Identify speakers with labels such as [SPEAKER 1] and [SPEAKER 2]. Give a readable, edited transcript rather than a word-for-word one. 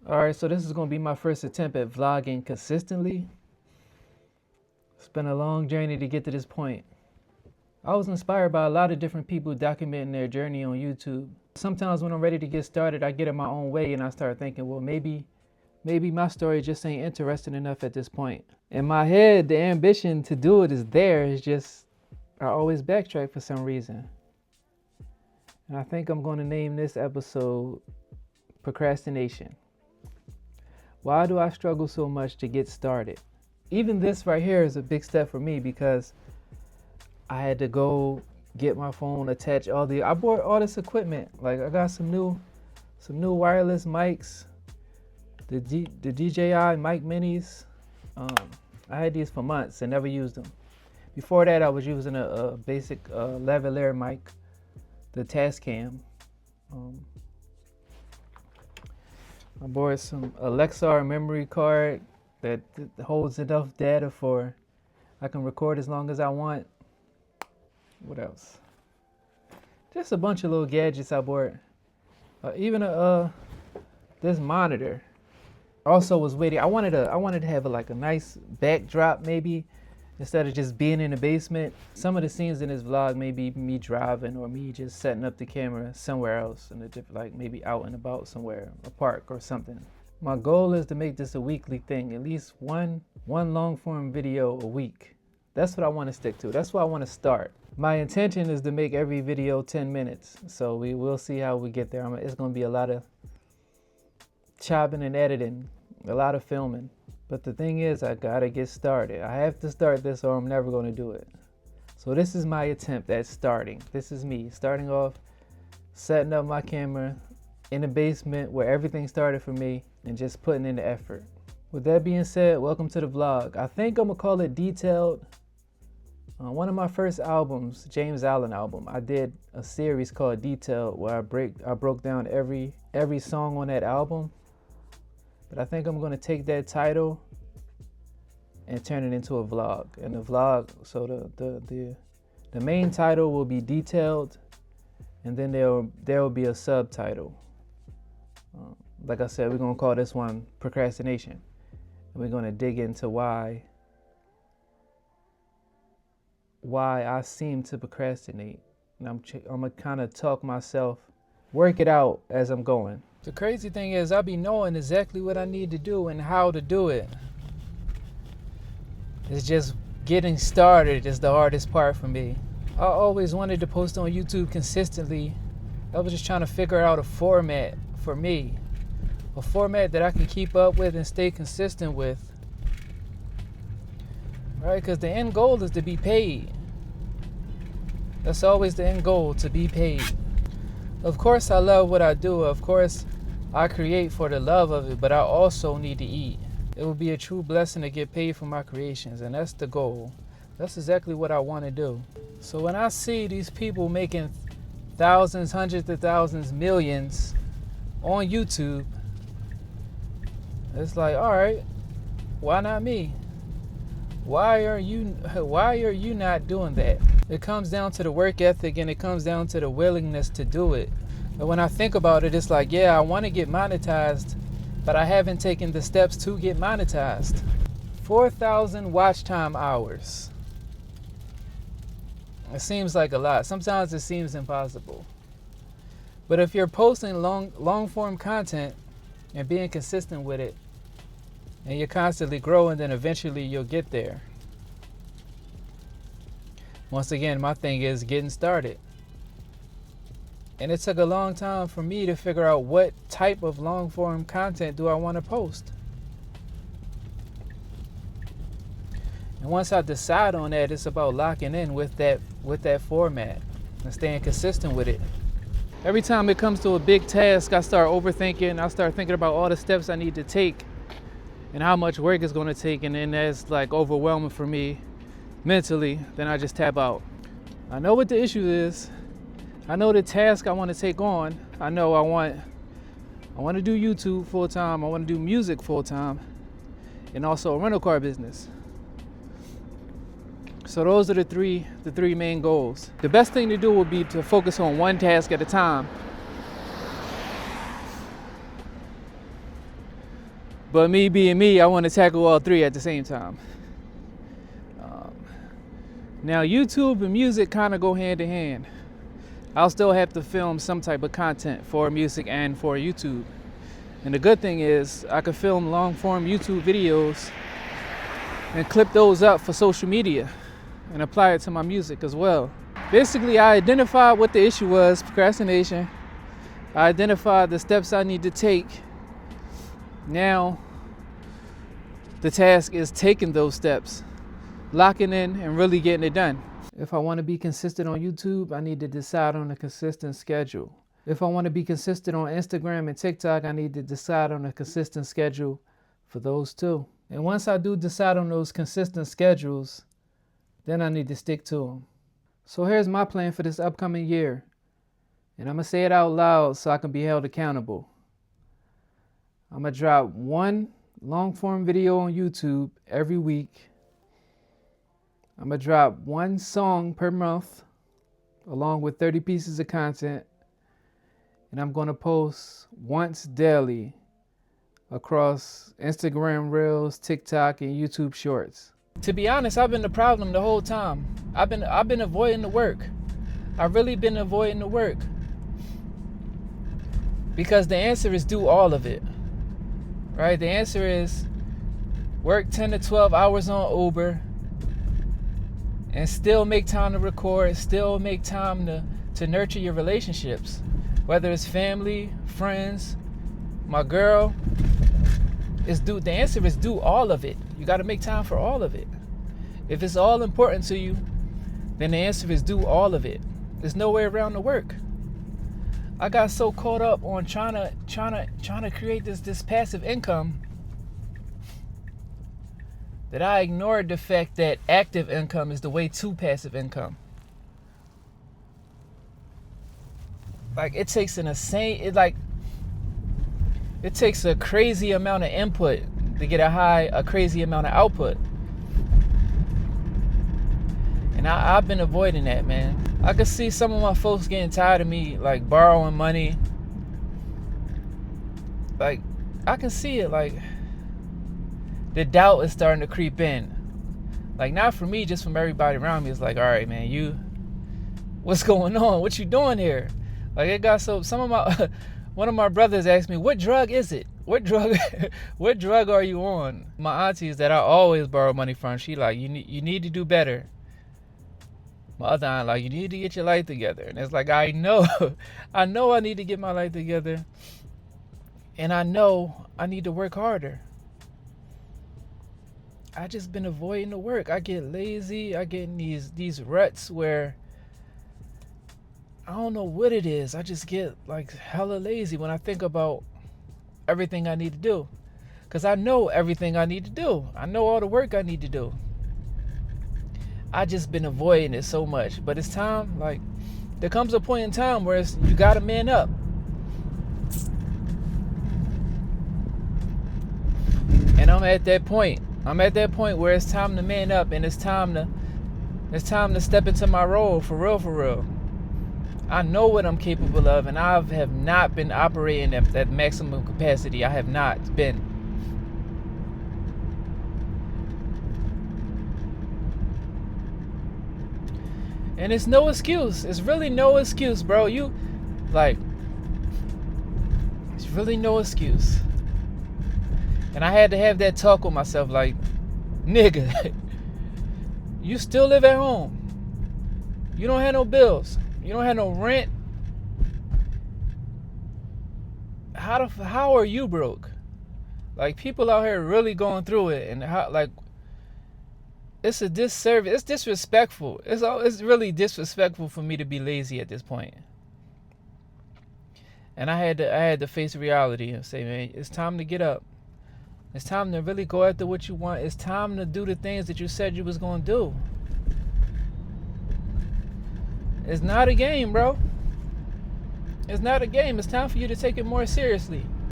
[SPEAKER 1] Alright, so this is going to be my first attempt at vlogging consistently. It's been a long journey to get to this point. I was inspired by a lot of different people documenting their journey on YouTube. Sometimes when I'm ready to get started, I get in my own way and I start thinking, well, maybe my story just ain't interesting enough at this point. In my head, the ambition to do it is there. It's just, I always backtrack for some reason. And I think I'm going to name this episode Procrastination. Why do I struggle so much to get started? Even this right here is a big step for me because I had to go get my phone, attach I bought all this equipment. Like I got some new wireless mics, the DJI mic minis. I had these for months and never used them. Before that, I was using a basic lavalier mic, the Tascam. I bought some Alexa memory card that holds enough data for I can record as long as I want. What else? Just a bunch of little gadgets I bought. Even this monitor. Also was waiting. I wanted to have like a nice backdrop maybe, instead of just being in the basement. Some of the scenes in this vlog may be me driving or me just setting up the camera somewhere else in a different, like maybe out and about somewhere, a park or something. My goal is to make this a weekly thing, at least one long form video a week. That's what I want to stick to. That's what I want to start. My intention is to make every video 10 minutes. So we will see how we get there. It's going to be a lot of chopping and editing, a lot of filming. But the thing is, I gotta get started. I have to start this or I'm never gonna do it. So this is my attempt at starting. This is me starting off, setting up my camera in the basement where everything started for me and just putting in the effort. With that being said, welcome to the vlog. I think I'm gonna call it Detailed. One of my first albums, James Allen album, I did a series called Detailed where I broke down every song on that album. But I think I'm going to take that title and turn it into a vlog. And the vlog, so the main title will be Detailed, and then there will be a subtitle. Like I said, we're going to call this one Procrastination. And we're going to dig into why I seem to procrastinate. And I'm going to kind of talk myself, work it out as I'm going. The crazy thing is I'll be knowing exactly what I need to do and how to do it. It's just getting started is the hardest part for me. I always wanted to post on YouTube consistently. I was just trying to figure out a format for me. A format that I can keep up with and stay consistent with. Right? Because the end goal is to be paid. That's always the end goal, to be paid. Of course I love what I do. Of course I create for the love of it, but I also need to eat. It would be a true blessing to get paid for my creations, and that's the goal. That's exactly what I want to do. So when I see these people making thousands, hundreds of thousands, millions on YouTube, it's like, all right, why not me? Why are you not doing that? It comes down to the work ethic and it comes down to the willingness to do it. But when I think about it, it's like, yeah, I want to get monetized, but I haven't taken the steps to get monetized. 4,000 watch time hours. It seems like a lot. Sometimes it seems impossible. But if you're posting long form content and being consistent with it, and you're constantly growing, then eventually you'll get there. Once again, my thing is getting started. And it took a long time for me to figure out what type of long form content do I want to post. And once I decide on that, it's about locking in with that format and staying consistent with it. Every time it comes to a big task, I start overthinking. I start thinking about all the steps I need to take and how much work it's going to take, and then that's like overwhelming for me mentally. Then I just tap out. I know what the issue is. I know the task I want to take on. I know I want to do YouTube full time. I want to do music full time, and also a rental car business. So those are the three main goals. The best thing to do would be to focus on one task at a time But me being me, I want to tackle all three at the same time. Now, YouTube and music kind of go hand in hand. I'll still have to film some type of content for music and for YouTube. And the good thing is I can film long form YouTube videos and clip those up for social media and apply it to my music as well. Basically, I identified what the issue was, procrastination. I identified the steps I need to take. Now, the task is taking those steps, locking in and really getting it done. If I want to be consistent on YouTube, I need to decide on a consistent schedule. If I want to be consistent on Instagram and TikTok, I need to decide on a consistent schedule for those too. And once I do decide on those consistent schedules, then I need to stick to them. So here's my plan for this upcoming year. And I'm going to say it out loud so I can be held accountable. I'm going to drop one long form video on YouTube every week. I'm going to drop one song per month along with 30 pieces of content. And I'm going to post once daily across Instagram Reels, TikTok, and YouTube Shorts. To be honest, I've been the problem the whole time. I've been avoiding the work. I've really been avoiding the work. Because the answer is do all of it. Right? The answer is work 10 to 12 hours on Uber and still make time to record, still make time to nurture your relationships. Whether it's family, friends, my girl, the answer is do all of it. You got to make time for all of it. If it's all important to you, then the answer is do all of it. There's no way around the work. I got so caught up on trying to create this passive income that I ignored the fact that active income is the way to passive income. Like it takes a crazy amount of input to get a crazy amount of output. And I've been avoiding that, man. I could see some of my folks getting tired of me, like, borrowing money. Like, I can see it, like, the doubt is starting to creep in. Like, not from me, just from everybody around me. It's like, all right, man, what's going on? What you doing here? Like, it got so, one of my brothers asked me, what drug is it? What drug are you on? My aunties that I always borrow money from, she like, you need to do better. My other aunt like, you need to get your life together. And it's like, I know I need to get my life together. And I know I need to work harder. I just been avoiding the work. I get lazy. I get in these ruts where I don't know what it is. I just get like hella lazy when I think about everything I need to do. Because I know everything I need to do. I know all the work I need to do. I just been avoiding it so much. But it's time, like, there comes a point in time where you gotta man up. And I'm at that point. Where it's time to man up, and it's time to step into my role for real. I know what I'm capable of, and I have not been operating at maximum capacity. I have not been. And it's no excuse. It's really no excuse, bro. It's really no excuse. And I had to have that talk with myself, like, nigga, you still live at home. You don't have no bills. You don't have no rent. How are you broke? Like, people out here really going through it, and how, like, it's a disservice. It's disrespectful. It's really disrespectful for me to be lazy at this point. And I had to face reality and say, man, it's time to get up. It's time to really go after what you want. It's time to do the things that you said you was going to do. It's not a game, bro. It's not a game. It's time for you to take it more seriously.